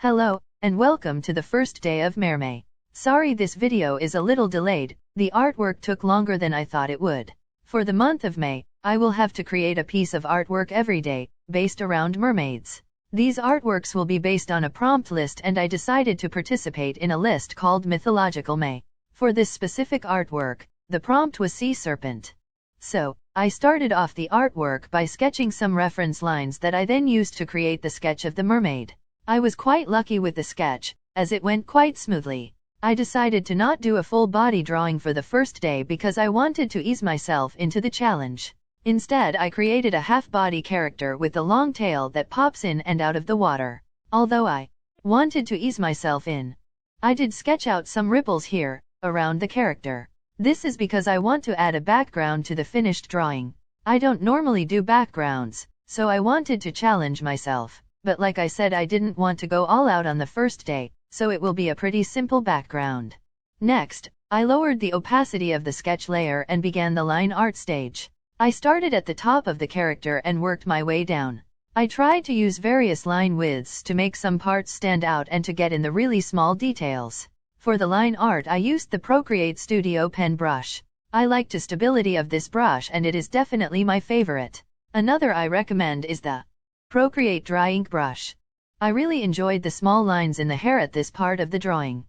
Hello, and welcome to the first day of Mermay. Sorry this video is a little delayed, the artwork took longer than I thought it would. For the month of May, I will have to create a piece of artwork every day, based around mermaids. These artworks will be based on a prompt list and I decided to participate in a list called Mythological May. For this specific artwork, the prompt was Sea Serpent. So, I started off the artwork by sketching some reference lines that I then used to create the sketch of the mermaid. I was quite lucky with the sketch, as it went quite smoothly. I decided to not do a full body drawing for the first day because I wanted to ease myself into the challenge. Instead, I created a half-body character with a long tail that pops in and out of the water. Although I wanted to ease myself in, I did sketch out some ripples here, around the character. This is because I want to add a background to the finished drawing. I don't normally do backgrounds, so I wanted to challenge myself. But like I said, I didn't want to go all out on the first day, so it will be a pretty simple background. Next, I lowered the opacity of the sketch layer and began the line art stage. I started at the top of the character and worked my way down. I tried to use various line widths to make some parts stand out and to get in the really small details. For the line art I used the Procreate Studio pen brush. I liked the stability of this brush and it is definitely my favorite. Another I recommend is the Procreate Dry Ink brush. I really enjoyed the small lines in the hair at this part of the drawing.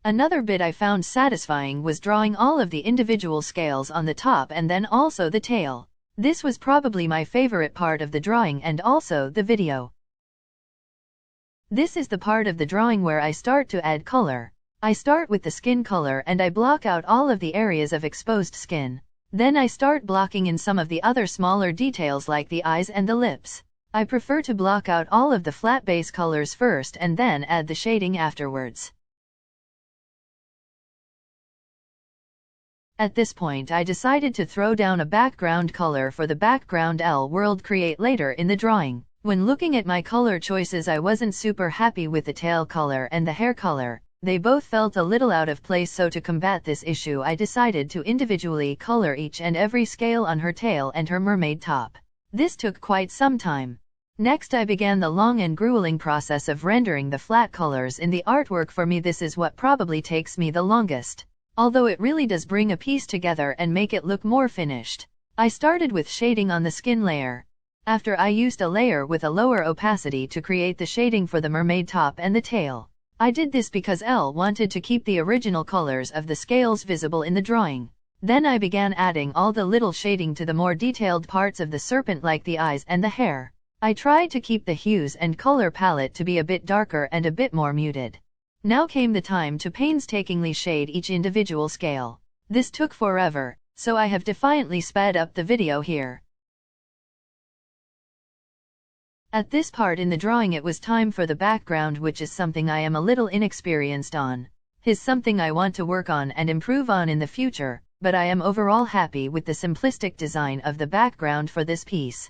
Another bit I found satisfying was drawing all of the individual scales on the top and then also the tail. This was probably my favorite part of the drawing and also the video. This is the part of the drawing where I start to add color. I start with the skin color and I block out all of the areas of exposed skin. Then I start blocking in some of the other smaller details like the eyes and the lips. I prefer to block out all of the flat base colors first and then add the shading afterwards. At this point I decided to throw down a background color for the background world create later in the drawing. When looking at my color choices I wasn't super happy with the tail color and the hair color. They both felt a little out of place, so to combat this issue I decided to individually color each and every scale on her tail and her mermaid top. This took quite some time. Next I began the long and grueling process of rendering the flat colors in the artwork. For me this is what probably takes me the longest. Although it really does bring a piece together and make it look more finished. I started with shading on the skin layer. After I used a layer with a lower opacity to create the shading for the mermaid top and the tail. I did this because Elle wanted to keep the original colors of the scales visible in the drawing. Then I began adding all the little shading to the more detailed parts of the serpent like the eyes and the hair. I tried to keep the hues and color palette to be a bit darker and a bit more muted. Now came the time to painstakingly shade each individual scale. This took forever, so I have defiantly sped up the video here. At this part in the drawing it was time for the background, which is something I am a little inexperienced on. Is something I want to work on and improve on in the future, but I am overall happy with the simplistic design of the background for this piece.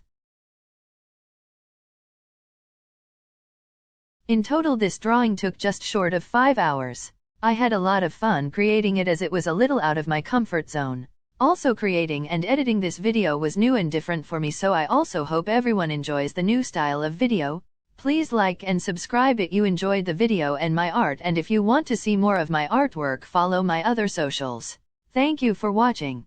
In total this drawing took just short of 5 hours. I had a lot of fun creating it as it was a little out of my comfort zone. Also creating and editing this video was new and different for me, so I also hope everyone enjoys the new style of video. Please like and subscribe if you enjoyed the video and my art, and if you want to see more of my artwork follow my other socials. Thank you for watching.